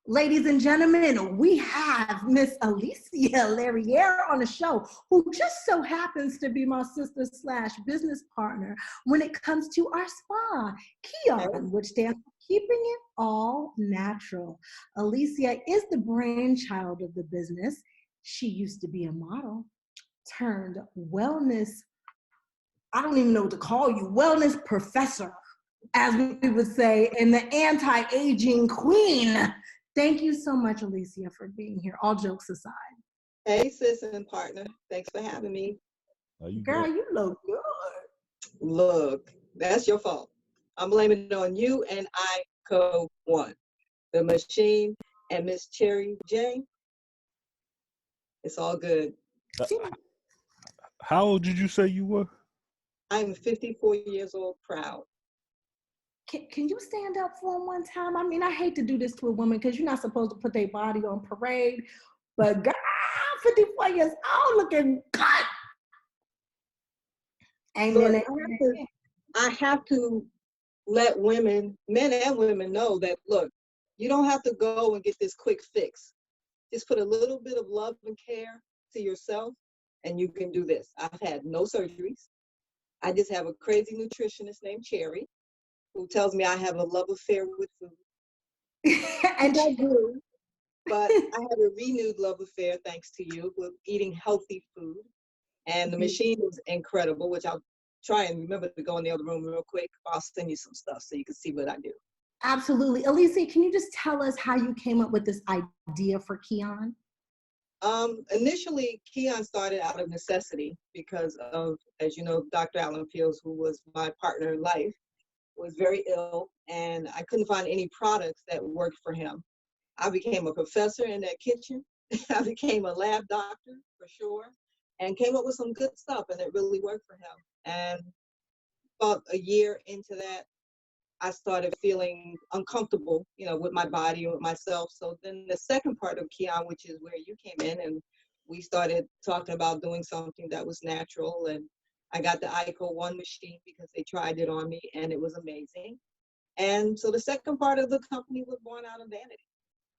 Ladies and gentlemen, we have Miss Alycia Lerer on the show, who just so happens to be my sister / business partner when it comes to our spa, KIAN, which stands for Keeping It All Natural. Alycia is the brainchild of the business. She used to be a model, turned wellness, I don't even know what to call you, wellness professor, as we would say, and the anti-aging queen. Thank you so much, Alycia, for being here, all jokes aside. Hey, sis and partner. Thanks for having me. Girl, you look good. Look, that's your fault. I'm blaming it on you and ICO1, the machine, and Miss Cherie J. It's all good. How old did you say you were? I'm 54 years old, proud. Can you stand up for him one time? I mean, I hate to do this to a woman because you're not supposed to put their body on parade, but girl, 54 years old looking good. Amen. I have to let women, men and women, know that, look, you don't have to go and get this quick fix. Just put a little bit of love and care to yourself, and you can do this. I've had no surgeries. I just have a crazy nutritionist named Cherie, who tells me I have a love affair with food. And I do, but I have a renewed love affair, thanks to you, with eating healthy food. And the machine is incredible, which I'll try and remember to go in the other room real quick. I'll send you some stuff so you can see what I do. Absolutely. Alycia, can you just tell us how you came up with this idea for KIAN? Initially, KIAN started out of necessity because of, as you know, Dr. Alan Fields, who was my partner in life, was very ill, and I couldn't find any products that worked for him. I became a professor in that kitchen. I became a lab doctor for sure, and came up with some good stuff, and it really worked for him. And about a year into that, I started feeling uncomfortable, with my body and with myself. So then the second part of KIAN, which is where you came in, and we started talking about doing something that was natural. And I got the ICO1 machine because they tried it on me, and it was amazing. And so the second part of the company was born out of vanity.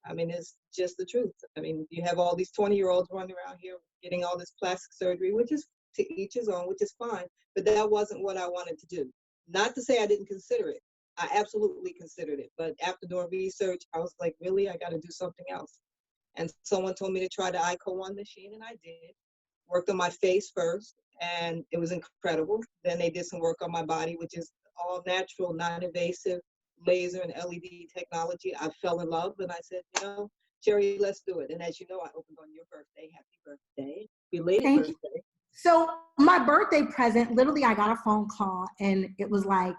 I mean, it's just the truth. I mean, you have all these 20-year-olds running around here getting all this plastic surgery, which is to each his own, which is fine. But that wasn't what I wanted to do. Not to say I didn't consider it. I absolutely considered it. But after doing research, I was like, really, I got to do something else. And someone told me to try the ICO1 machine, and I did. Worked on my face first, and it was incredible. Then they did some work on my body, which is all natural, non-invasive laser and LED technology. I fell in love, and I said, Cherie, let's do it. And as you know, I opened on your birthday. Happy birthday. Belated birthday. So my birthday present, literally, I got a phone call, and it was like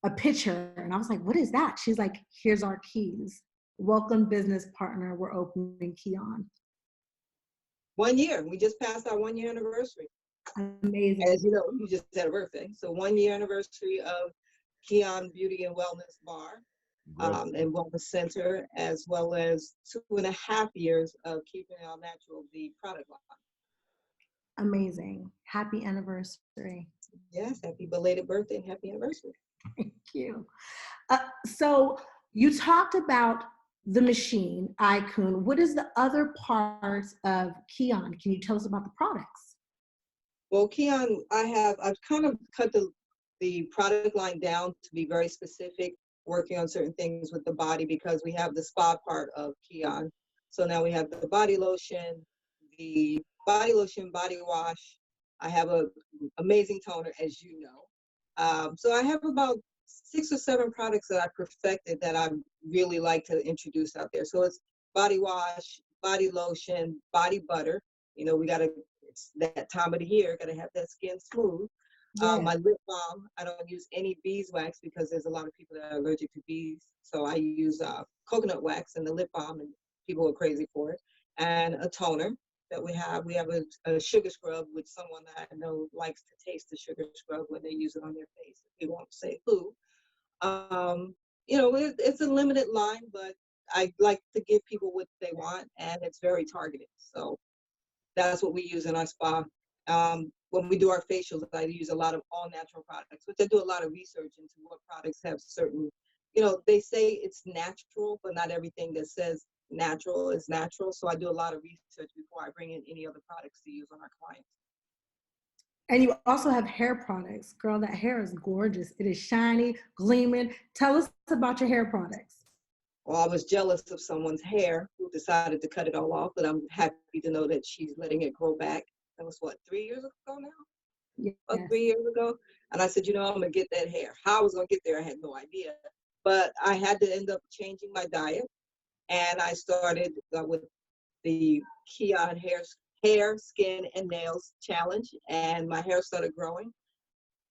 a picture. And I was like, what is that? She's like, here's our keys. Welcome, business partner. We're opening KIAN. 1 year. We just passed our 1 year anniversary. Amazing. As you know, you just had a birthday. So 1 year anniversary of KIAN Beauty and Wellness Bar and Wellness Center, as well as 2.5 years of Keeping It All Natural, the product line. Amazing. Happy anniversary. Yes, happy belated birthday and happy anniversary. Thank you. So you talked about the machine, ICON. What is the other parts of KIAN? Can you tell us about the products? Well, KIAN, I've kind of cut the product line down to be very specific, working on certain things with the body, because we have the spa part of KIAN. So now we have the body lotion, body wash. I have an amazing toner, as you know. So I have about 6 or 7 products that I perfected that I really like to introduce out there. So it's body wash, body lotion, body butter. It's that time of the year, gotta have that skin smooth. Yeah. My lip balm, I don't use any beeswax because there's a lot of people that are allergic to bees. So I use coconut wax in the lip balm, and people are crazy for it. And a toner that we have. We have a sugar scrub, which someone that I know likes to taste the sugar scrub when they use it on their face. They won't say who. It's a limited line, but I like to give people what they want, and it's very targeted. So that's what we use in our spa. When we do our facials, I use a lot of all natural products, which I do a lot of research into what products have certain, they say it's natural, but not everything that says natural is natural. So I do a lot of research before I bring in any other products to use on our clients. And you also have hair products. Girl, that hair is gorgeous. It is shiny, gleaming. Tell us about your hair products. Well, I was jealous of someone's hair who decided to cut it all off, but I'm happy to know that she's letting it grow back. That was what, 3 years ago now? Yes. About 3 years ago. And I said, you know, I'm gonna get that hair. How I was gonna get there, I had no idea. But I had to end up changing my diet. And I started with the KIAN hair, skin, and nails challenge. And my hair started growing.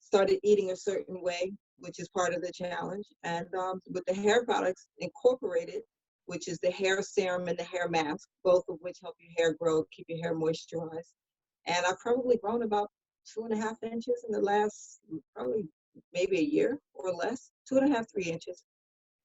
Started eating a certain way, which is part of the challenge. And with the hair products incorporated, which is the hair serum and the hair mask, both of which help your hair grow, keep your hair moisturized. And I've probably grown about 2.5 inches in the last probably maybe a year or less, 2.5, 3 inches.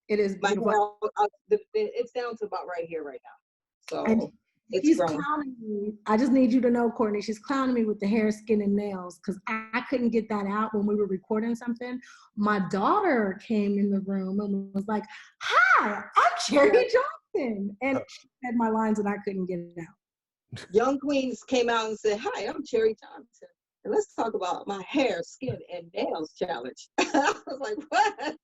It is beautiful. My hair, it's down to about right here right now. So and it's she's grown. clowning me. I just need you to know, Courtney, she's clowning me with the hair, skin, and nails because I couldn't get that out when we were recording something. My daughter came in the room and was like, "Hi, I'm Cherie Johnson," and she said my lines and I couldn't get it out. Young Queens came out and said, "Hi, I'm Cherie Johnson, and let's talk about my hair, skin, and nails challenge." I was like, "What?"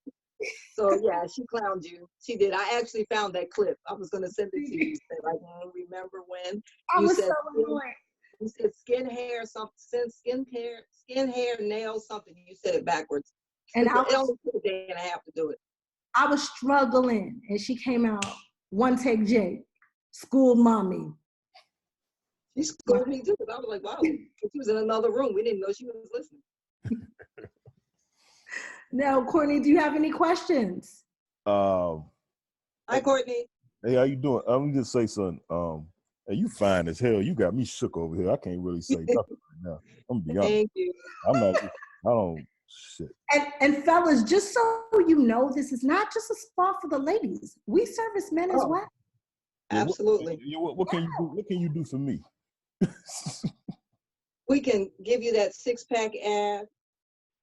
So yeah, she clowned you. She did. I actually found that clip. I was gonna send it to you. Said, like, remember when I was so annoyed. You said skin, hair, something, skin, hair, nails, something. You said it backwards. And it only took a day and a half to do it. I was struggling, and she came out one take. Jake schooled mommy. She schooled me too. I was like, wow. She was in another room. We didn't know she was listening. Now, Courtney, do you have any questions? Hi, Courtney. Hey, how you doing? I'm gonna just say something. Hey, you fine as hell. You got me shook over here. I can't really say nothing right now. I'm gonna be honest. Thank you. I don't shit. And fellas, just so you know, this is not just a spa for the ladies. We service men as well. Absolutely. What can you do? What can you do for me? We can give you that 6-pack ab,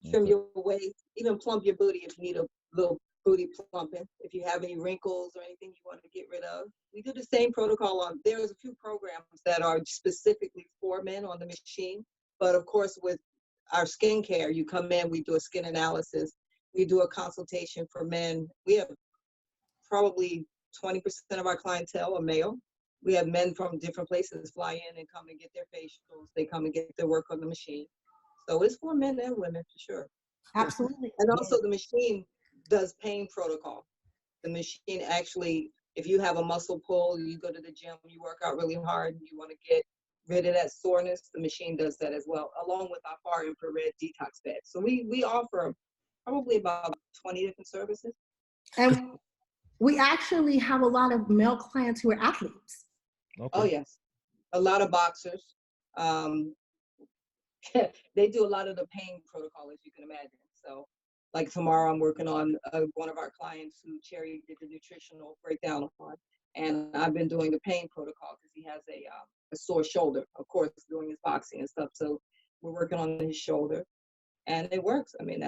trim your waist, even plump your booty if you need a little booty plumping. If you have any wrinkles or anything you want to get rid of, we do the same protocol on. There's a few programs that are specifically for men on the machine, but of course with our skincare, you come in, we do a skin analysis, we do a consultation for men. We have probably 20% of our clientele are male. We have men from different places fly in and come and get their facials. They come and get their work on the machine. So it's for men and women for sure. Absolutely. And also the machine does pain protocol. The machine actually, if you have a muscle pull, you go to the gym, you work out really hard, you want to get rid of that soreness, the machine does that as well, along with our far infrared detox bed. So we offer probably about 20 different services. And we actually have a lot of male clients who are athletes. Okay. Oh yes, a lot of boxers. They do a lot of the pain protocol, as you can imagine. So like tomorrow I'm working on one of our clients who Cherie did the nutritional breakdown on, and I've been doing the pain protocol because he has a sore shoulder, of course, doing his boxing and stuff. So we're working on his shoulder, and it works. I mean,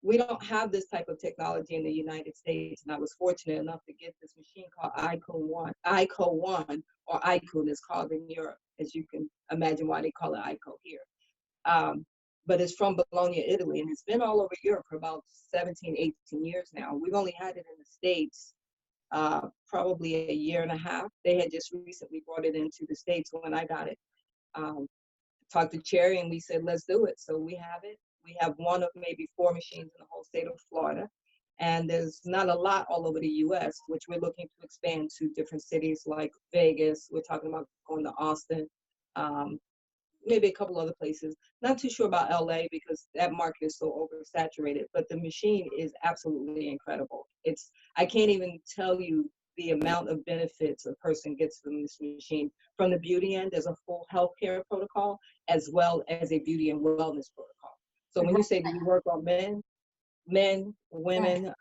we don't have this type of technology in the United States, and I was fortunate enough to get this machine called ICO 1, or ICO is called in Europe, as you can imagine why they call it ICO here. But it's from Bologna, Italy, and it's been all over Europe for about 17, 18 years now. We've only had it in the States probably a year and a half. They had just recently brought it into the States when I got it. Talked to Cherie, and we said, let's do it. So we have it. We have one of maybe 4 machines in the whole state of Florida. And there's not a lot all over the U.S., which we're looking to expand to different cities like Vegas. We're talking about going to Austin, maybe a couple other places. Not too sure about LA because that market is so oversaturated, but the machine is absolutely incredible. I can't even tell you the amount of benefits a person gets from this machine. From the beauty end, there's a full healthcare protocol as well as a beauty and wellness protocol. So when you say, do you work on men, women,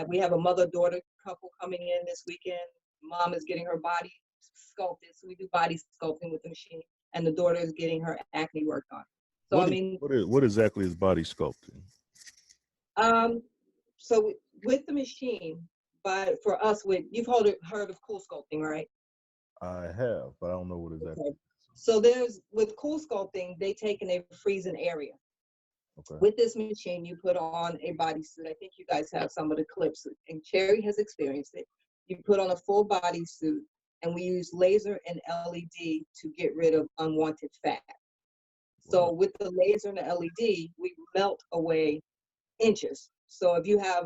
we have a mother-daughter couple coming in this weekend. Mom is getting her body sculpted. So we do body sculpting with the machine, and the daughter is getting her acne worked on. So what exactly is body sculpting? So with the machine, But for us, you've heard of cool sculpting, right? I have, but I don't know what exactly. Okay. So with cool sculpting, they take and they freeze an area. Okay. With this machine, you put on a bodysuit. I think you guys have some of the clips, and Cherie has experienced it. You put on a full bodysuit, and we use laser and LED to get rid of unwanted fat. So with the laser and the LED, we melt away inches. So if you have,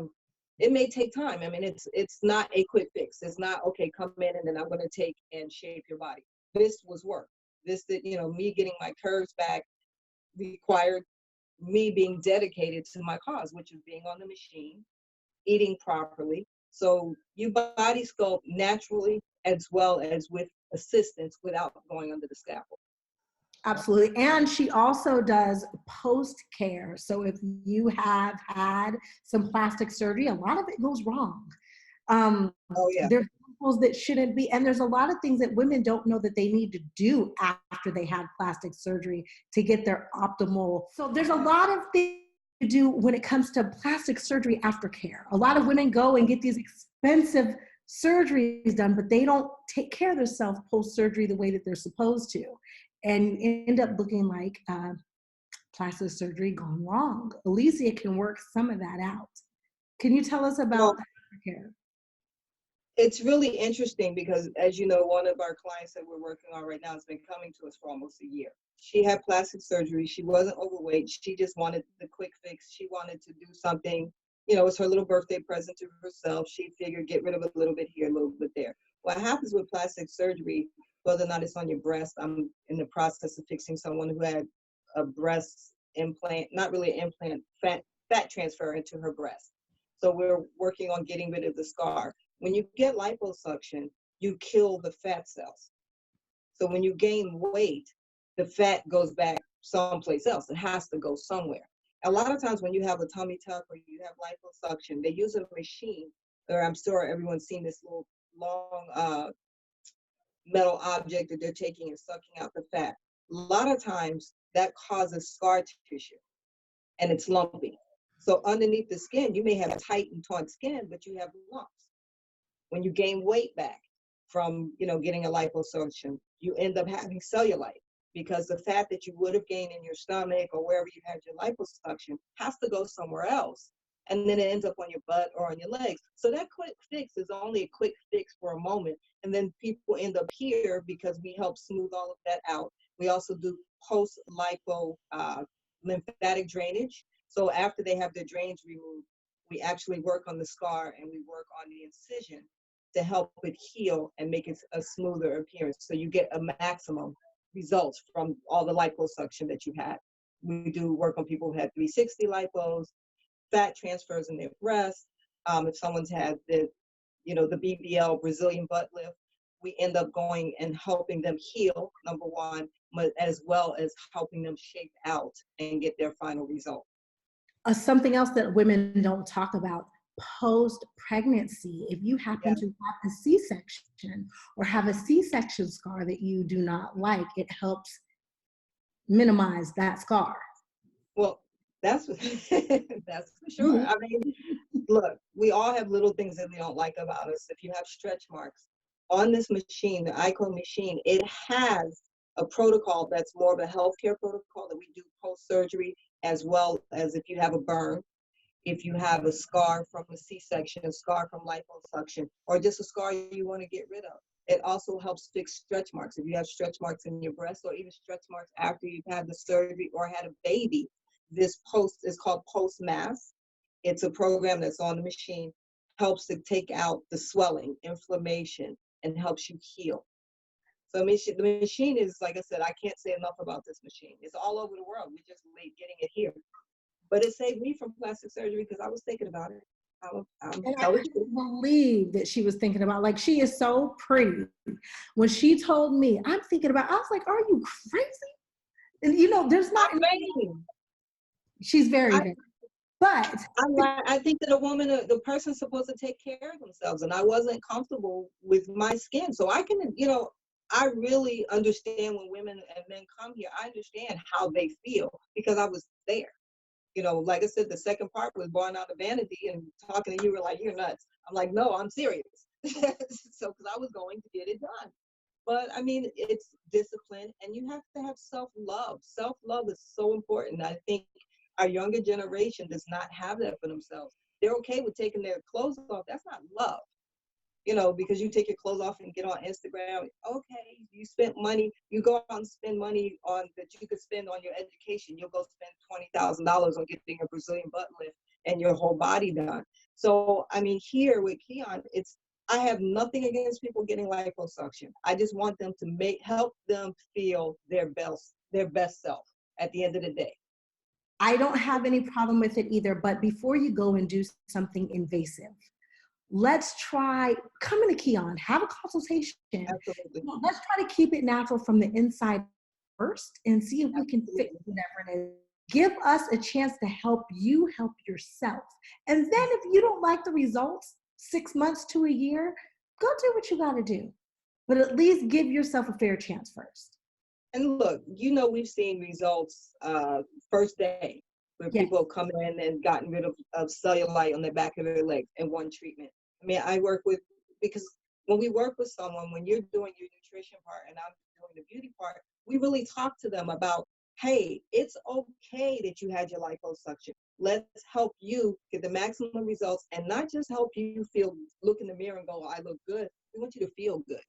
it may take time. I mean, it's not a quick fix. It's not, okay, come in and then I'm going to take and shape your body. This was work. This, me getting my curves back required me being dedicated to my cause, which is being on the machine, eating properly. So you body sculpt naturally as well as with assistance without going under the scalpel. Absolutely. And she also does post-care. So if you have had some plastic surgery, a lot of it goes wrong. There's chemicals that shouldn't be, and there's a lot of things that women don't know that they need to do after they had plastic surgery to get their optimal. So there's a lot of things to do when it comes to plastic surgery aftercare. A lot of women go and get these expensive surgeries done, but they don't take care of themselves post-surgery the way that they're supposed to. And you end up looking like plastic surgery gone wrong. Alycia can work some of that out. Can you tell us about aftercare? It's really interesting because, as you know, one of our clients that we're working on right now has been coming to us for almost a year. She had plastic surgery. She wasn't overweight. She just wanted the quick fix. She wanted to do something, it was her little birthday present to herself. She figured get rid of a little bit here, a little bit there. What happens with plastic surgery, whether or not it's on your breast, I'm in the process of fixing someone who had a breast implant, not really an implant, fat transfer into her breast. So we're working on getting rid of the scar. When you get liposuction, you kill the fat cells. So when you gain weight, the fat goes back someplace else. It has to go somewhere. A lot of times when you have a tummy tuck or you have liposuction, they use a machine, or I'm sure everyone's seen this little long metal object that they're taking and sucking out the fat. A lot of times that causes scar tissue and it's lumpy. So underneath the skin, you may have tight and taut skin, but you have lumps. When you gain weight back from, getting a liposuction, you end up having cellulite because the fat that you would have gained in your stomach or wherever you had your liposuction has to go somewhere else. And then it ends up on your butt or on your legs. So that quick fix is only a quick fix for a moment. And then people end up here because we help smooth all of that out. We also do post-lipo lymphatic drainage. So after they have their drains removed, we actually work on the scar and we work on the incision to help it heal and make it a smoother appearance. So you get a maximum results from all the liposuction that you had. We do work on people who had 360 lipos, fat transfers in their breasts. If someone's had the BBL, Brazilian butt lift, we end up going and helping them heal, number one, as well as helping them shape out and get their final result. Something else that women don't talk about, post-pregnancy. If you happen to have a C-section or have a C-section scar that you do not like, it helps minimize that scar. Well, that's for sure. I mean, look, we all have little things that we don't like about us. If you have stretch marks on this machine, the ICO machine, it has a protocol that's more of a healthcare protocol that we do post-surgery, as well as if you have a burn, if you have a scar from a C-section, a scar from liposuction, or just a scar you want to get rid of. It also helps fix stretch marks. If you have stretch marks in your breast or even stretch marks after you've had the surgery or had a baby, this post is called post-mass. It's a program that's on the machine, helps to take out the swelling, inflammation, and helps you heal. So the machine is, like I said, I can't say enough about this machine. It's all over the world. We're just late getting it here. But it saved me from plastic surgery because I was thinking about it. I couldn't believe that she was thinking about, like, she is so pretty. When she told me, I'm thinking about, I was like, are you crazy? And there's not. She's very, very. But I think that the person's supposed to take care of themselves, and I wasn't comfortable with my skin. So I can, I really understand when women and men come here. I understand how they feel because I was there. You know, like I said, the second part was born out of vanity, and talking to you were like, you're nuts. I'm like, no, I'm serious. So, because I was going to get it done. But I mean, it's discipline, and you have to have self-love. Self-love is so important. I think our younger generation does not have that for themselves. They're okay with taking their clothes off. That's not love. You know, because you take your clothes off and get on Instagram. Okay, you spent money. You go out and spend money on that you could spend on your education. You'll go spend $20,000 on getting a Brazilian butt lift and your whole body done. So, I mean, here with KIAN, I have nothing against people getting liposuction. I just want them to help them feel their best self at the end of the day. I don't have any problem with it either, but before you go and do something invasive, let's try coming to KIAN, have a consultation. Absolutely. Let's try to keep it natural from the inside first and see if we can fix whatever it is. Give us a chance to help you help yourself. And then if you don't like the results, 6 months to a year, go do what you got to do. But at least give yourself a fair chance first. And look, you know, we've seen results first day where people have come in and gotten rid of cellulite on the back of their legs in one treatment. I mean, because when we work with someone, when you're doing your nutrition part and I'm doing the beauty part, we really talk to them about, hey, it's okay that you had your liposuction. Let's help you get the maximum results, and not just help you look in the mirror and go, I look good. We want you to feel good.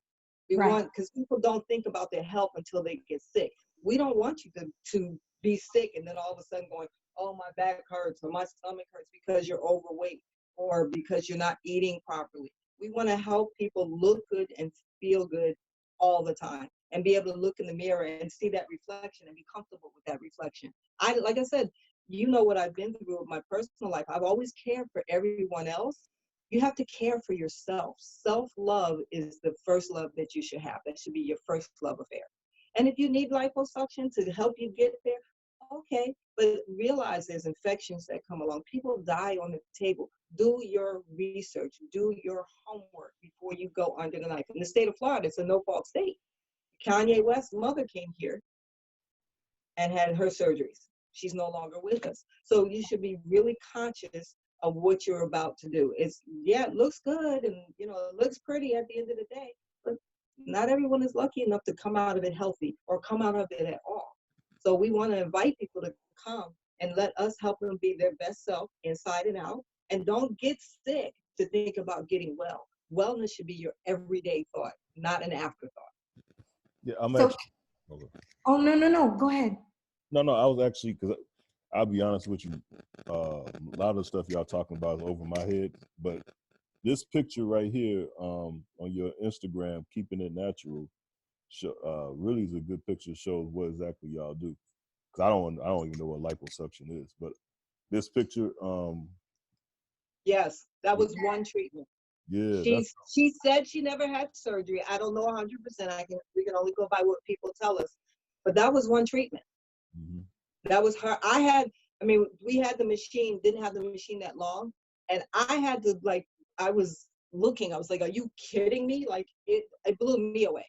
We want, because people don't think about their health until they get sick. We don't want you to be sick and then all of a sudden going, oh, my back hurts or my stomach hurts because you're overweight or because you're not eating properly. We want to help people look good and feel good all the time and be able to look in the mirror and see that reflection and be comfortable with that reflection. Like I said, you know what I've been through with my personal life. I've always cared for everyone else. You have to care for yourself. Self-love is the first love that you should have. That should be your first love affair. And if you need liposuction to help you get there, okay, but realize there's infections that come along. People die on the table. Do your research, do your homework before you go under the knife. In the state of Florida, it's a no-fault state. Kanye West's mother came here and had her surgeries. She's no longer with us. So you should be really conscious of what you're about to do. It looks good and, you know, it looks pretty at the end of the day, but not everyone is lucky enough to come out of it healthy or come out of it at all. So we want to invite people to come and let us help them be their best self inside and out. And don't get sick to think about getting well. Wellness should be your everyday thought, not an afterthought. Yeah, I'm So, actually. Okay. Oh, no. Go ahead. No, I was actually, because I'll be honest with you, a lot of the stuff y'all talking about is over my head. But this picture right here on your Instagram, Keeping It Natural, really is a good picture. Shows what exactly y'all do. Because I don't even know what liposuction is. But this picture, yes, that was one treatment. Yeah, she said she never had surgery. I don't know 100%. We can only go by what people tell us. But that was one treatment. Mm-hmm. That was her. We had the machine, didn't have the machine that long. And I had to, I was looking, I was like, are you kidding me? Like, it blew me away.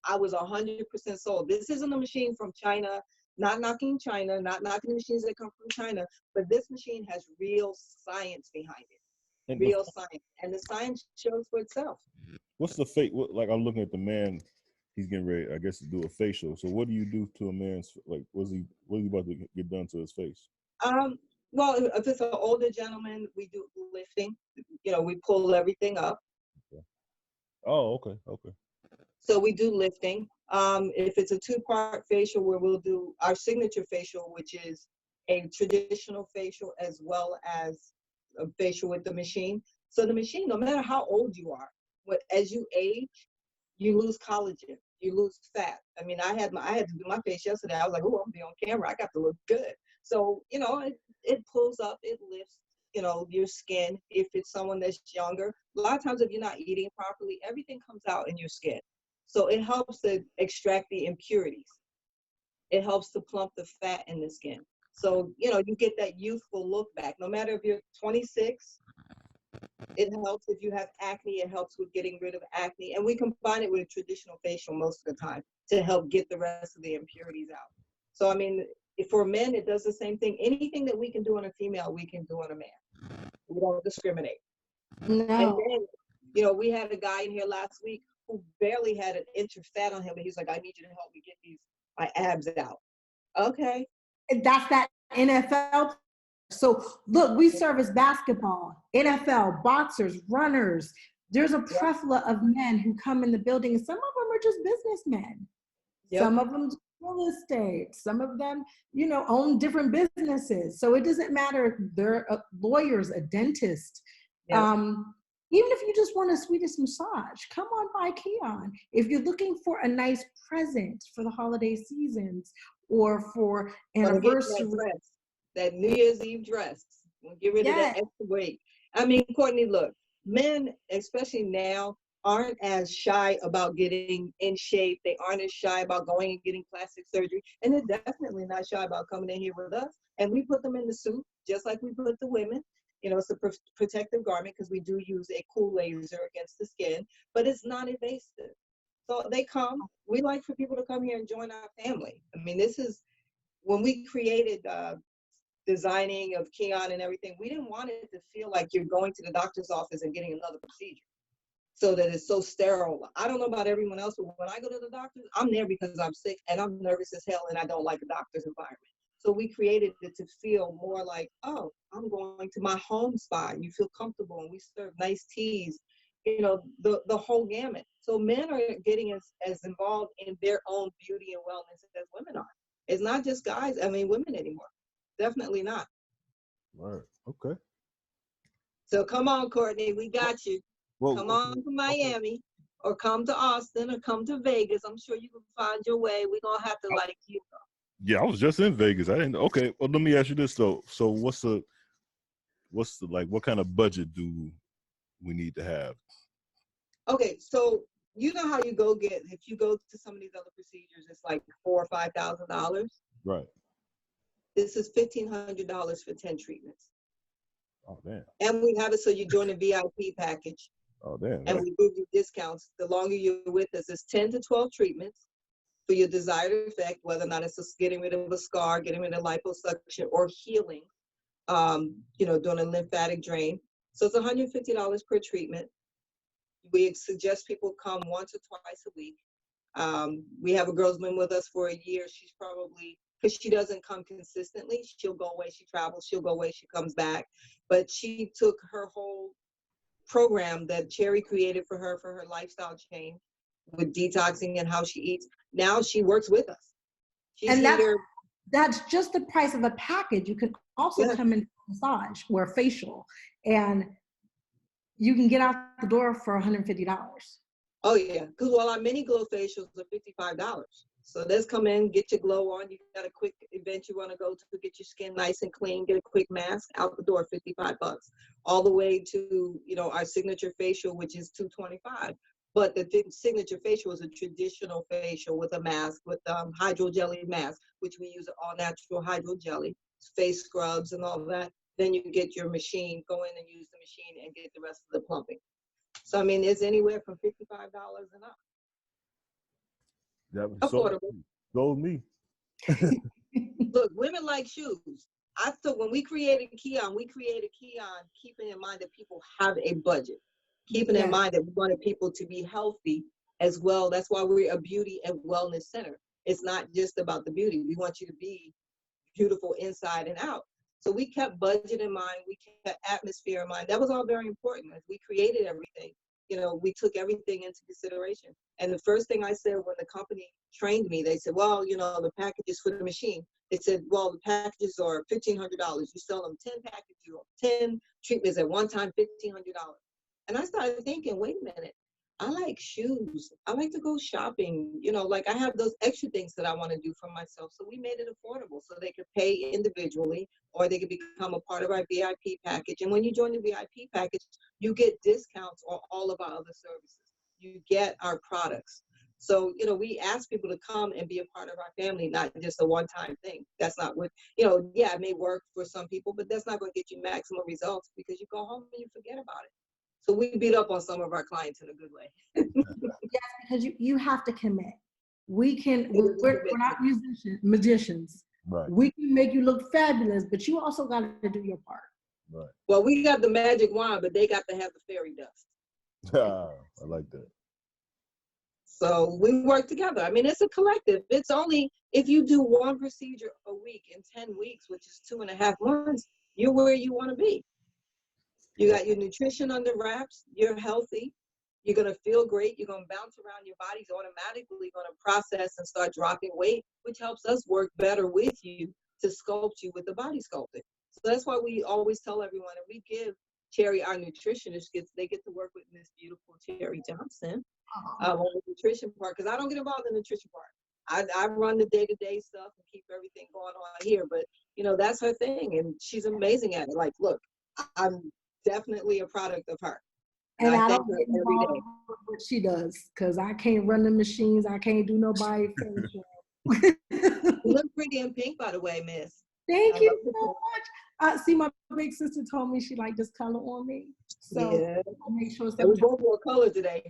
I was 100% sold. This isn't a machine from China, not knocking China, not knocking the machines that come from China, but this machine has real science behind it. Real science, and the science shows for itself. What's the fate? Like, I'm looking at the man, he's getting ready, I guess, to do a facial. So what do you do to a man's, like, what is he about to get done to his face? Well, if it's an older gentleman, we do lifting. You know, we pull everything up. Okay. Oh, okay. So we do lifting. If it's a 2-part facial, where we'll do our signature facial, which is a traditional facial as well as a facial with the machine. So the machine, no matter how old you are, as you age, you lose collagen, you lose fat. I mean, I had to do my face yesterday. I was like, oh, I'm gonna be on camera. I got to look good. So, you know, it pulls up, it lifts, you know, your skin. If it's someone that's younger, a lot of times if you're not eating properly, everything comes out in your skin. So it helps to extract the impurities. It helps to plump the fat in the skin. So, you know, you get that youthful look back. No matter if you're 26, it helps if you have acne. It helps with getting rid of acne. And we combine it with a traditional facial most of the time to help get the rest of the impurities out. So, I mean, For men, it does the same thing. Anything that we can do on a female, we can do on a man. We don't discriminate. No. And then, you know, we had a guy in here last week who barely had an inch of fat on him, and he's like, I need you to help me get my abs out. Okay. And that's that NFL. So look, we service basketball, NFL, boxers, runners. There's a plethora of men who come in the building, and some of them are just businessmen. Yep. Some of them do real estate. Some of them, you know, own different businesses. So it doesn't matter if they're lawyers, a dentist. Yep. Even if you just want a Swedish massage, come on by KIAN. If you're looking for a nice present for the holiday seasons or for anniversary. That New Year's Eve dress. We'll get rid of that extra weight. I mean, Courtney, look, men, especially now, aren't as shy about getting in shape. They aren't as shy about going and getting plastic surgery. And they're definitely not shy about coming in here with us. And we put them in the suit, just like we put the women. You know, it's a protective garment because we do use a cool laser against the skin, but it's non-invasive. So they come. We like for people to come here and join our family. I mean, this is, when we created designing of KIAN and everything, we didn't want it to feel like you're going to the doctor's office and getting another procedure so that it's so sterile. I don't know about everyone else, but when I go to the doctor, I'm there because I'm sick and I'm nervous as hell and I don't like a doctor's environment. So we created it to feel more like, oh, I'm going to my home spa. You feel comfortable, and we serve nice teas, you know, the whole gamut. So men are getting as involved in their own beauty and wellness as women are. It's not just guys, I mean, women anymore. Definitely not. Right. Okay. So come on, Courtney, we got you. Well, come on to Miami, or come to Austin, or come to Vegas. I'm sure you can find your way. We're gonna have to like you. Yeah, I was just in Vegas. I didn't. Okay. Well, let me ask you this though. So what's the like? What kind of budget do we need to have? Okay, so you know how you go get, if you go to some of these other procedures, it's like $4,000 or $5,000. Right. This is $1,500 for 10 treatments. Oh, damn. And we have it so you join a VIP package. Oh, damn. And we give you discounts. The longer you're with us, it's 10 to 12 treatments for your desired effect, whether or not it's just getting rid of a scar, getting rid of liposuction, or healing, you know, doing a lymphatic drain. So it's $150 per treatment. We suggest people come once or twice a week. We have a girl who's been with us for a year. She's probably, because she doesn't come consistently, she'll go away, she travels, she'll go away, she comes back. But she took her whole program that Cherie created for her lifestyle change with detoxing and how she eats. Now she works with us. And that's just the price of a package. You can also come in massage or facial, and you can get out the door for $150. Oh yeah, because our mini glow facials are $55. So let's come in, get your glow on. You got a quick event you want to go to get your skin nice and clean, get a quick mask, out the door, $55. All the way to, you know, our signature facial, which is $225. But the signature facial is a traditional facial with a mask, with hydro jelly mask, which we use all natural hydro jelly, face scrubs and all that. Then you get your machine, go in and use the machine and get the rest of the plumping. So, I mean, it's anywhere from $55 and up. That was affordable. So me. Look, women like shoes. I thought when we created KIAN, keeping in mind that people have a budget, keeping in mind that we wanted people to be healthy as well. That's why we're a beauty and wellness center. It's not just about the beauty. We want you to be beautiful inside and out. So we kept budget in mind. We kept atmosphere in mind. That was all very important. As we created everything, you know, we took everything into consideration. And the first thing I said when the company trained me, they said, well, you know, the packages for the machine. They said, well, the packages are $1,500. You sell them 10 packages, 10 treatments at one time, $1,500. And I started thinking, wait a minute, I like shoes. I like to go shopping. You know, like I have those extra things that I want to do for myself. So we made it affordable so they could pay individually or they could become a part of our VIP package. And when you join the VIP package, you get discounts on all of our other services. You get our products. So, you know, we ask people to come and be a part of our family, not just a one-time thing. That's not what, you know, yeah, it may work for some people, but that's not going to get you maximum results because you go home and you forget about it. So we beat up on some of our clients in a good way. Yes, because you have to commit. We're not magicians. Right. We can make you look fabulous, but you also got to do your part. Right. Well, we got the magic wand, but they got to have the fairy dust. I like that. So we work together. I mean, it's a collective. It's only if you do one procedure a week in 10 weeks, which is 2.5 months, you're where you want to be. You got your nutrition under wraps. You're healthy. You're going to feel great. You're going to bounce around. Your body's automatically going to process and start dropping weight, which helps us work better with you to sculpt you with the body sculpting. So that's why we always tell everyone, and we give Cherie, our nutritionist, they get to work with Miss Beautiful Cherie Johnson on the nutrition part, because I don't get involved in the nutrition part. I run the day-to-day stuff and keep everything going on here, but you know, that's her thing, and she's amazing at it. Like, look, I'm definitely a product of her. And I thank don't her get every involved day. with what she does, because I can't run the machines. I can't do no body facial. You look pretty in pink, by the way, miss. Thank you so much. See, my big sister told me she liked this color on me. So Yeah. I make sure And we both wore color today.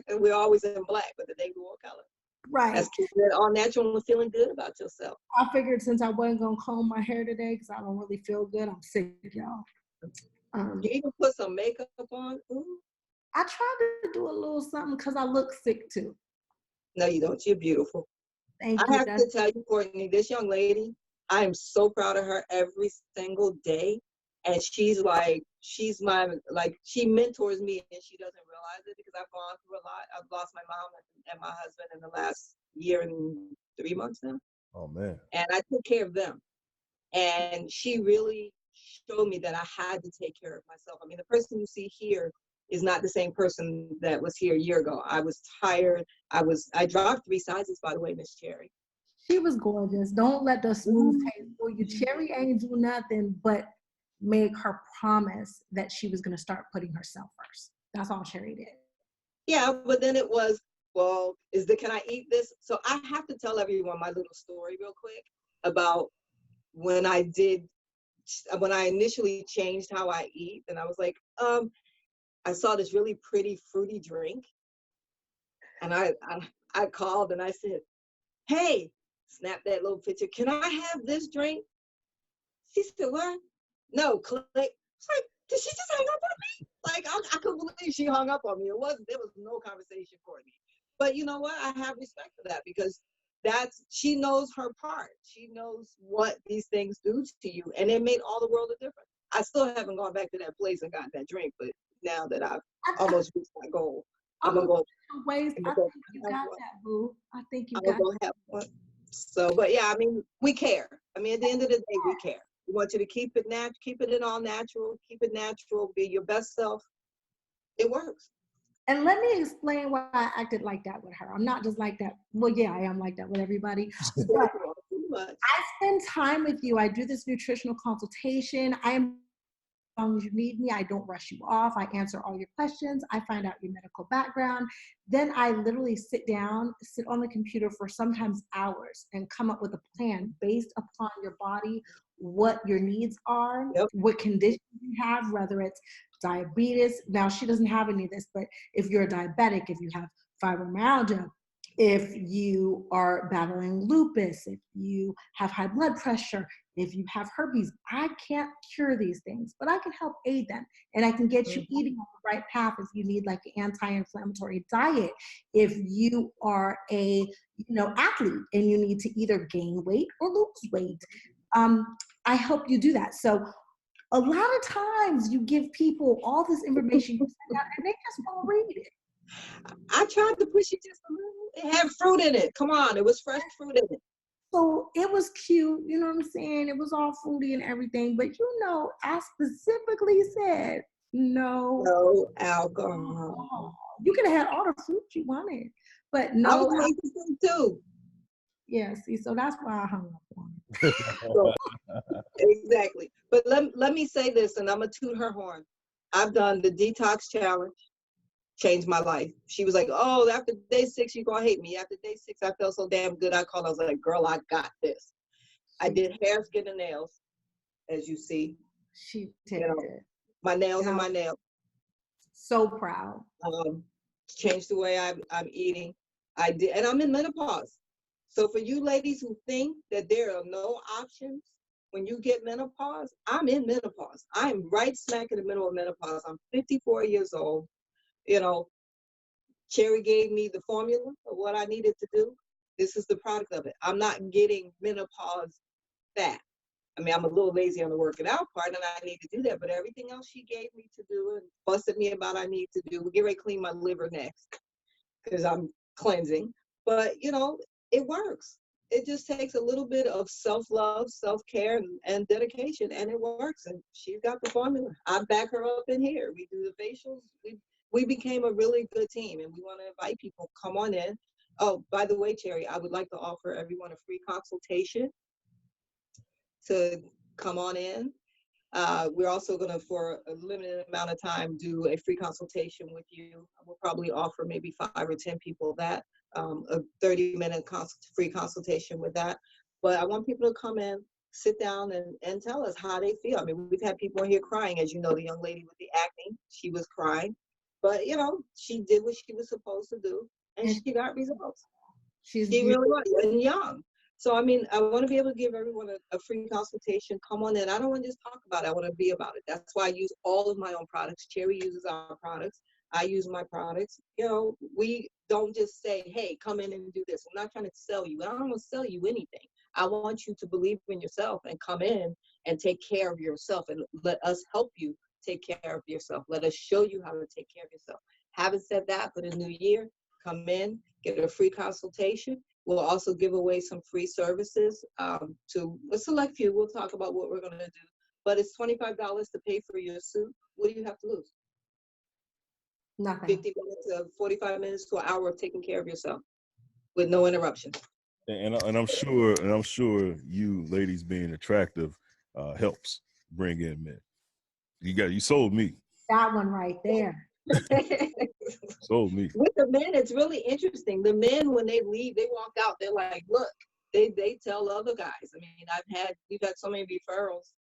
We're always in black, but today we wore color. Right. That's keeping it all natural and feeling good about yourself. I figured since I wasn't going to comb my hair today because I don't really feel good, I'm sick, y'all. You even put some makeup on? Ooh. I tried to do a little something because I look sick too. No, you don't. You're beautiful. Thank you. I have to tell you, Courtney, this young lady, I am so proud of her every single day. And she's my, she mentors me, and she doesn't realize it because I've gone through a lot. I've lost my mom and my husband in the last year and 3 months now. Oh, man. And I took care of them. And she really showed me that I had to take care of myself. I mean, the person you see here is not the same person that was here a year ago. I was tired. I dropped 3 sizes, by the way, Miss Cherie. She was gorgeous. Don't let the smooth taste fool you. Cherie ain't do nothing but make her promise that she was going to start putting herself first. That's all Cherie did. Yeah, but then it was, well, can I eat this? So I have to tell everyone my little story real quick about when I initially changed how I eat. And I was like, I saw this really pretty fruity drink. And I called and I said, hey, snap that little picture. Can I have this drink? She said, what? No, click. It's like, did she just hang up on me? Like, I couldn't believe she hung up on me. There was no conversation for me. But you know what? I have respect for that because she knows her part. She knows what these things do to you. And it made all the world a difference. I still haven't gone back to that place and gotten that drink, but now that I've almost reached my goal, I'm going to go. I think you got that, boo. I think you got that. Have one. So, but yeah, I mean, we care. I mean, at the end of the day, we care. We want you to keep it natural, keep it all natural, keep it natural, be your best self. It works. And let me explain why I acted like that with her. I'm not just like that. Well, yeah, I am like that with everybody. But I spend time with you. I do this nutritional consultation. I am as long as you need me. I don't rush you off. I answer all your questions. I find out your medical background. Then I literally sit on the computer for sometimes hours and come up with a plan based upon your body, what your needs are, what conditions you have, whether it's diabetes. Now, she doesn't have any of this, but if you're a diabetic, if you have fibromyalgia, if you are battling lupus, if you have high blood pressure, if you have herpes, I can't cure these things, but I can help aid them. And I can get you eating on the right path if you need like an anti-inflammatory diet. If you are a athlete and you need to either gain weight or lose weight, I help you do that. So a lot of times you give people all this information you send out and they just won't read it. I tried to push it just a little. It had fruit in it. Come on, it was fresh fruit in it. So it was cute, you know what I'm saying? It was all fruity and everything, but I specifically said no alcohol. You could have had all the fruit you wanted, but no. I was making too. Yeah, see, so that's why I hung up on it. Exactly. But let me say this, and I'm gonna toot her horn. I've done the detox challenge. Changed my life. She was like, oh, after day 6, you're going to hate me. After day 6, I felt so damn good. I called. I was like, girl, I got this. I did hair, skin, and nails, as you see. She did. My nails and my nails. So proud. Changed the way I'm eating. I did. And I'm in menopause. So for you ladies who think that there are no options when you get menopause, I'm in menopause. I'm right smack in the middle of menopause. I'm 54 years old. You know, Cherie gave me the formula of what I needed to do. This is the product of it. I'm not getting menopause fat. I mean, I'm a little lazy on the working out part, and I need to do that. But everything else she gave me to do and busted me about I need to do. We'll get ready to clean my liver next because I'm cleansing. But, you know, it works. It just takes a little bit of self-love, self-care, and dedication, and it works. And she's got the formula. I back her up in here. We do the facials. We became a really good team, and we want to invite people. Come on in. Oh, by the way, Cherie, I would like to offer everyone a free consultation to come on in. We're also going to, for a limited amount of time, do a free consultation with you. We'll probably offer maybe 5 or 10 people that, a 30-minute free consultation with that. But I want people to come in, sit down, and tell us how they feel. I mean, we've had people here crying. As you know, the young lady with the acne, she was crying. But, you know, she did what she was supposed to do, and she got results. She really was, and young. So, I mean, I want to be able to give everyone a free consultation. Come on in. I don't want to just talk about it. I want to be about it. That's why I use all of my own products. Cherie uses our products. I use my products. You know, we don't just say, hey, come in and do this. I'm not trying to sell you. I don't want to sell you anything. I want you to believe in yourself and come in and take care of yourself, and let us help you take care of yourself. Let us show you how to take care of yourself. Having said that, for the new year, come in, get a free consultation. We'll also give away some free services to a select few. We'll talk about what we're going to do. But it's $25 to pay for your suit. What do you have to lose? Nothing. 50 minutes to 45 minutes to an hour of taking care of yourself with no interruption. And I'm sure you ladies being attractive helps bring in men. You sold me. That one right there. Sold me. With the men, it's really interesting. The men, when they leave, they walk out, they're like, look, they tell other guys. I mean, we've had so many referrals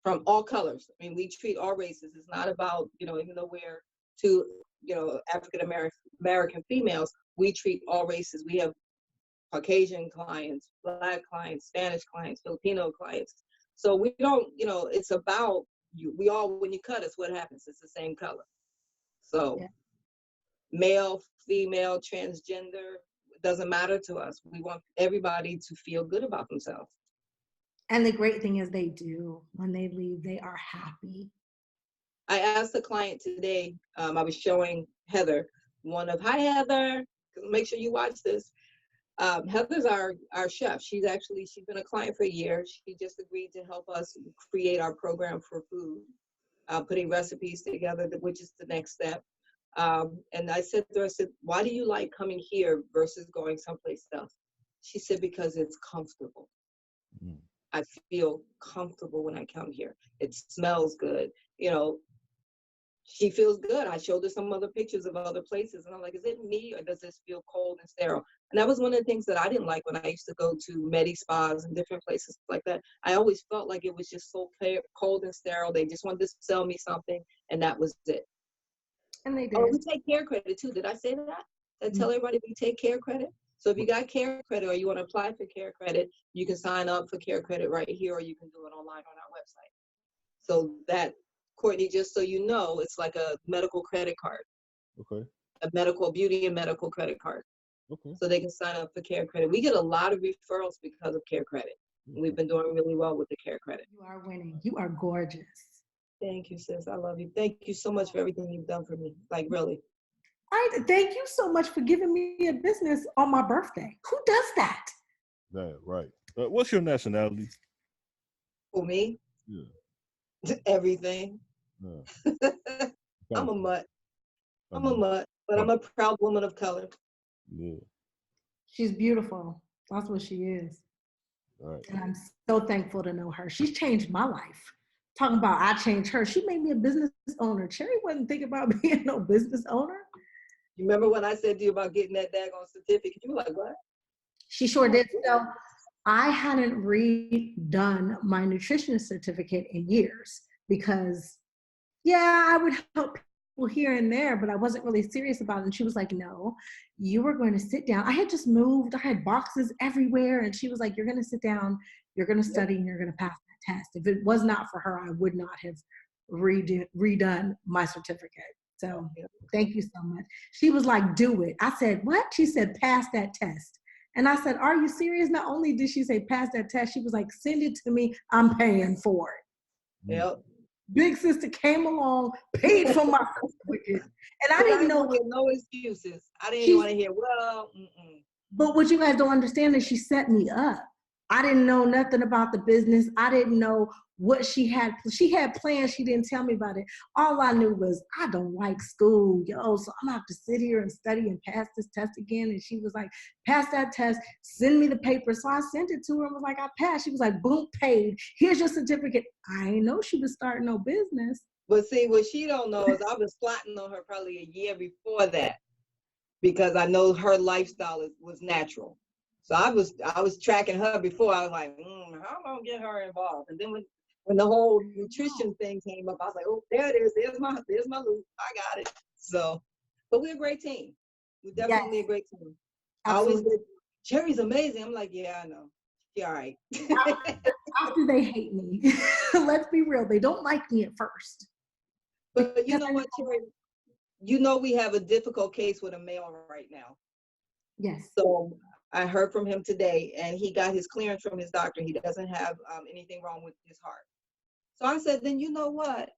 from all colors. I mean, we treat all races. It's not about, you know, even though we're two, you know, African American females, we treat all races. We have Caucasian clients, Black clients, Spanish clients, Filipino clients. So we don't, you know, it's about you. We all, when you cut us, what happens? It's the same color. So yeah. Male, female, transgender, it doesn't matter to us. We want everybody to feel good about themselves. And the great thing is they do. When they leave, they are happy. I asked a client today, I was showing Heather, hi Heather, make sure you watch this. Heather's our chef. She's been a client for a year. She just agreed to help us create our program for food, putting recipes together, which is the next step. And I said to her, why do you like coming here versus going someplace else? She said, because it's comfortable. Mm. I feel comfortable when I come here. It smells good. You know, she feels good. I showed her some other pictures of other places, and I'm like, is it me, or does this feel cold and sterile? And that was one of the things that I didn't like when I used to go to Medi spas and different places like that. I always felt like it was just so cold and sterile. They just wanted to sell me something, and that was it. And they did. Oh, we take care credit too. Did I say that? I tell everybody we take care credit. So if you got care credit or you want to apply for care credit, you can sign up for care credit right here, or you can do it online on our website. So that, Courtney, just so you know, it's like a medical credit card. Okay. A medical beauty and medical credit card. Okay. So they can sign up for care credit. We get a lot of referrals because of care credit. Okay. We've been doing really well with the care credit. You are winning. You are gorgeous. Thank you, sis. I love you. Thank you so much for everything you've done for me. Like, really. Thank you so much for giving me a business on my birthday. Who does that? Yeah, right. What's your nationality? For me? Yeah. Everything. Yeah. I'm a mutt. I'm a mutt, but I'm a proud woman of color. Yeah. She's beautiful. That's what she is. All right. And I'm so thankful to know her. She's changed my life. Talking about I changed her. She made me a business owner. Cherie wasn't thinking about being no business owner. You remember when I said to you about getting that daggone certificate? You were like, what? She sure did. So I hadn't redone my nutritionist certificate in years because, yeah, I would help here and there, but I wasn't really serious about it. And she was like, no, you were going to sit down. I had just moved. I had boxes everywhere. And she was like, you're going to sit down, you're going to study, and you're going to pass that test. If it was not for her, I would not have redone my certificate. So thank you so much. She was like, do it. I said, what? She said, pass that test. And I said, are you serious? Not only did she say, pass that test, she was like, send it to me. I'm paying for it. Yep. Big sister came along, paid for my certificate. And I didn't know. No excuses. I didn't want to hear, well, But what you guys don't understand is she set me up. I didn't know nothing about the business. I didn't know what she had. She had plans. She didn't tell me about it. All I knew was I don't like school, yo. So I'm gonna have to sit here and study and pass this test again. And she was like, pass that test, send me the paper. So I sent it to her and was like, I passed. She was like, boom, paid. Here's your certificate. I didn't know she was starting no business. But see, what she don't know is I was plotting on her probably a year before that, because I know her lifestyle was natural. So I was tracking her before. I was like, how am I gonna get her involved? And then when the whole nutrition thing came up, I was like, oh, there it is. There's my loop. I got it. So, but we're a great team. We're definitely a great team. Absolutely. I always get, Cherie's amazing. I'm like, yeah, I know. You're all right. After they hate me. Let's be real. They don't like me at first. But you know what, Cherie? You know we have a difficult case with a male right now. Yes. So I heard from him today, and he got his clearance from his doctor. He doesn't have anything wrong with his heart. So I said, then you know what?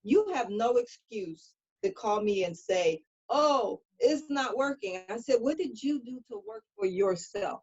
You have no excuse to call me and say, oh, it's not working. I said, what did you do to work for yourself?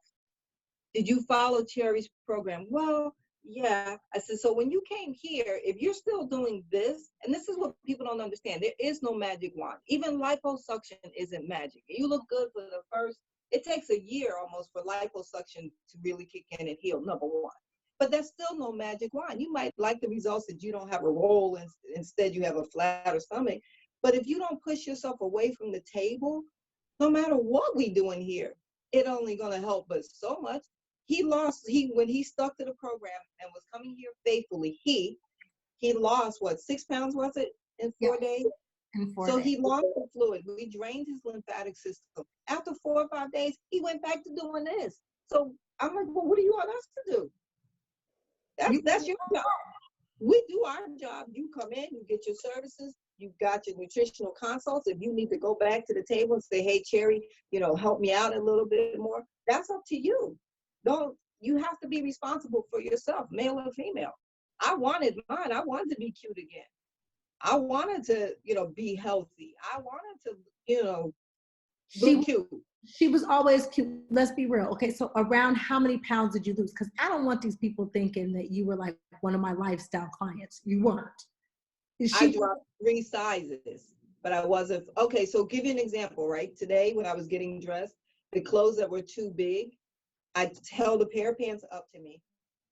Did you follow Cherie's program? Well, yeah. I said, so when you came here, if you're still doing this, and this is what people don't understand, there is no magic wand. Even liposuction isn't magic. You look good for the first, it takes a year almost for liposuction to really kick in and heal, number one. But there's still no magic wand. You might like the results that you don't have a roll and instead you have a flatter stomach. But if you don't push yourself away from the table, no matter what we do in here, it only gonna help us so much. When he stuck to the program and was coming here faithfully, he lost what, 6 pounds was it in 4 days? In 4 days. He lost the fluid. We drained his lymphatic system. After 4 or 5 days, he went back to doing this. So I'm like, well, what do you want us to do? That's your job. We do our job. You come in, you get your services, you got your nutritional consults. If you need to go back to the table and say, hey, Cherie, help me out a little bit more, that's up to you. You have to be responsible for yourself, male or female. I wanted mine. I wanted to be cute again. I wanted to, be healthy. I wanted to, look cute. She was always cute. Let's be real. Okay, so around how many pounds did you lose? Because I don't want these people thinking that you were like one of my lifestyle clients. You weren't. I dropped 3 sizes, but I wasn't. Okay, so give you an example, right? Today, when I was getting dressed, the clothes that were too big, I held a pair of pants up to me.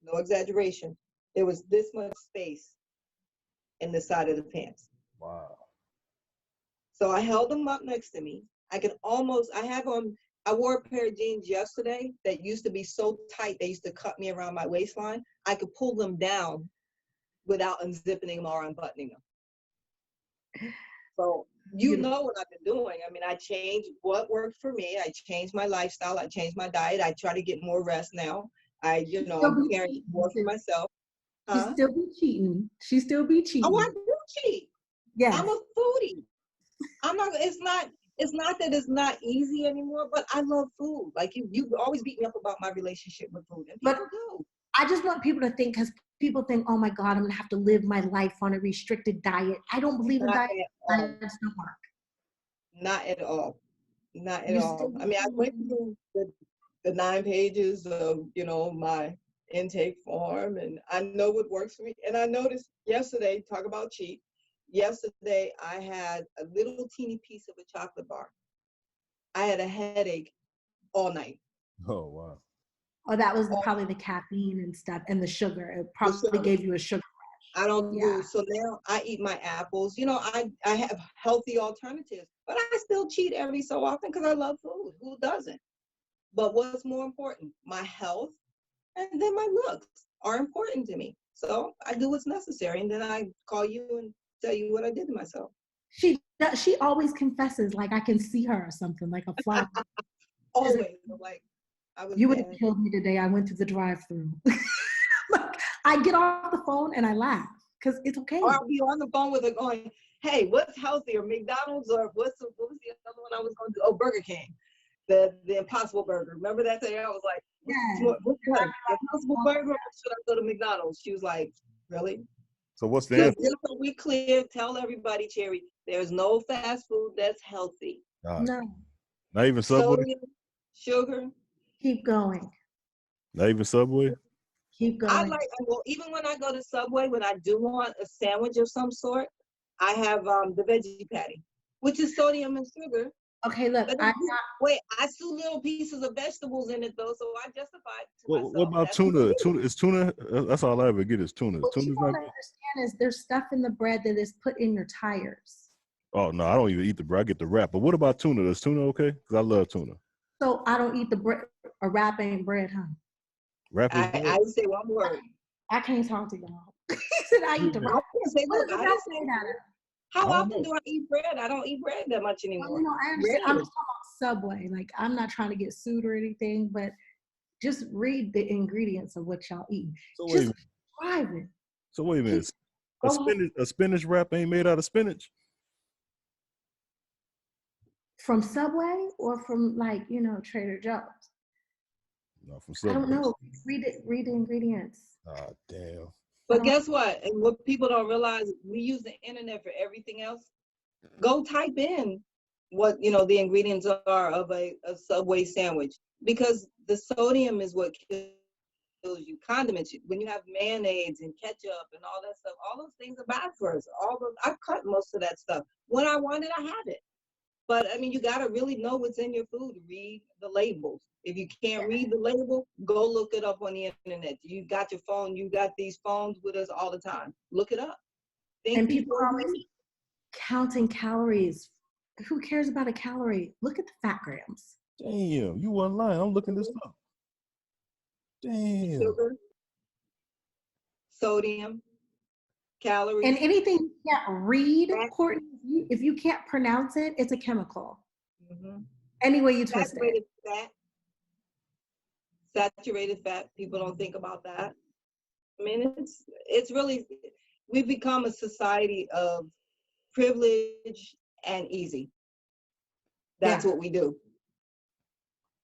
No exaggeration. There was this much space in the side of the pants. Wow. So I held them up next to me. I wore a pair of jeans yesterday that used to be so tight, they used to cut me around my waistline. I could pull them down without unzipping them or unbuttoning them. So you know what I've been doing. I mean, I changed what worked for me. I changed my lifestyle. I changed my diet. I try to get more rest now. I'm caring more for myself. Huh? She still be cheating. She still be cheating. Oh, I do cheat. Yeah. I'm a foodie. It's not that it's not easy anymore, but I love food. Like you always beat me up about my relationship with food, and people do. I just want people to think, because people think, oh my God, I'm gonna have to live my life on a restricted diet. I don't believe in diet. Diets don't work. Not at all. Not at all. I mean, I went through the 9 pages of, my intake form, and I know what works for me. And I noticed yesterday, talk about cheat. Yesterday, I had a little teeny piece of a chocolate bar. I had a headache all night. Oh, wow. Oh, that was probably the caffeine and stuff and the sugar. It probably gave you a sugar rush. I don't do, so now I eat my apples. I have healthy alternatives, but I still cheat every so often because I love food. Who doesn't? But what's more important? My health and then my looks are important to me. So I do what's necessary, and then I call you and tell you what I did to myself. She She always confesses, like I can see her or something, like a fly. Always. Like, I was You would have mad. killed me today. I went through the drive-through. Like, I get off the phone and I laugh because it's okay. Or I'll be on the phone with her going, hey, what's healthier, McDonald's or what was the other one I was going to do? Oh, Burger King, the Impossible Burger. Remember that day? I was like, what's better, the Impossible Burger or should I go to McDonald's? She was like, really? So what's the So answer? just so we clear, tell everybody, Cherie, there's no fast food that's healthy. No. Not even Subway? Sodium, sugar. Keep going. Not even Subway? Keep I going. like, well, even when I go to Subway, when I do want a sandwich of some sort, I have the veggie patty, which is sodium and sugar. Okay, look. I still little pieces of vegetables in it though, so I justify it to myself. What about tuna? Is tuna? That's all I ever get is tuna. What you Tuna's don't not. understand is there's stuff in the bread that is put in your tires. Oh no, I don't even eat the bread. I get the wrap. But what about tuna? Is tuna okay? Because I love tuna. So I don't eat the bread. A wrap ain't bread, huh? Wrap is I say one word. I can't talk to y'all. He said I eat the wrap. How often do I eat bread? I don't eat bread that much anymore. Well, I understand. I'm just talking about Subway. Like, I'm not trying to get sued or anything, but just read the ingredients of what y'all eat. So just drive it. So wait a minute. A spinach wrap ain't made out of spinach? From Subway or from, like, Trader Joe's? No, from Subway. I don't know. Read the ingredients. Ah, damn. But guess what? And what people don't realize, we use the internet for everything else. Go type in what the ingredients are of a Subway sandwich, because the sodium is what kills you. Condiments, when you have mayonnaise and ketchup and all that stuff, all those things are bad for us. I've cut most of that stuff. When I want it, I have it. But I mean, you got to really know what's in your food. Read the labels. If you can't read the label, go look it up on the internet. You got your phone. You got these phones with us all the time. Look it up. And people are always counting calories. Who cares about a calorie? Look at the fat grams. Damn, you weren't lying. I'm looking this up. Damn. Sugar, sodium, calories. And anything you can't read, Courtney, if you can't pronounce it, it's a chemical. Mm-hmm. Any way you twist it. Saturated fat. People don't think about that. I mean, it's really, we've become a society of privilege and easy. That's what we do.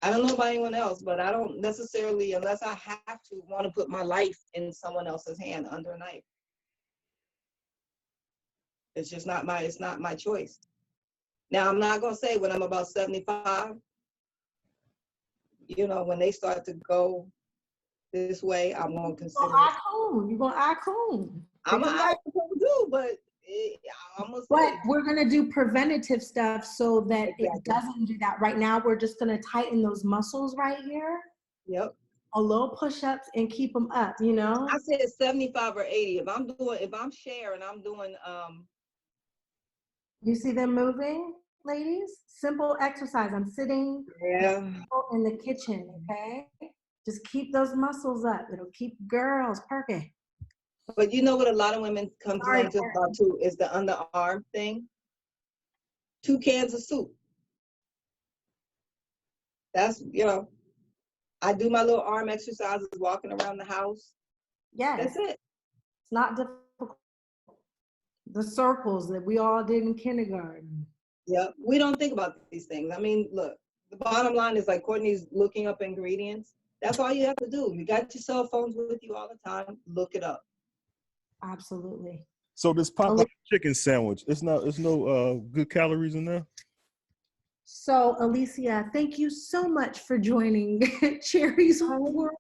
I don't know about anyone else, but I don't necessarily, unless I have to, want to put my life in someone else's hand under a knife. It's just not my choice. Now, I'm not going to say when I'm about 75, when they start to go this way, I'm going to consider. You're going to act cool. I'm going to act cool too, but I'm going to say. But we're going to do preventative stuff so that it doesn't do that. Right now, we're just going to tighten those muscles right here. Yep. A little push-ups and keep them up, I said 75 or 80. If I'm Cher and I'm doing, you see them moving, ladies? Simple exercise. I'm sitting in the kitchen, okay? Just keep those muscles up. It'll keep girls perky. But you know what a lot of women complain about too is the underarm thing. 2 cans of soup. That's, I do my little arm exercises walking around the house. Yes. That's it. It's not difficult. The circles that we all did in kindergarten. Yeah, we don't think about these things. I mean, look, the bottom line is like Courtney's looking up ingredients. That's all you have to do. You got your cell phones with you all the time. Look it up. Absolutely. So this Popeye chicken sandwich, it's no good calories in there? So Alycia, thank you so much for joining Cherie's World.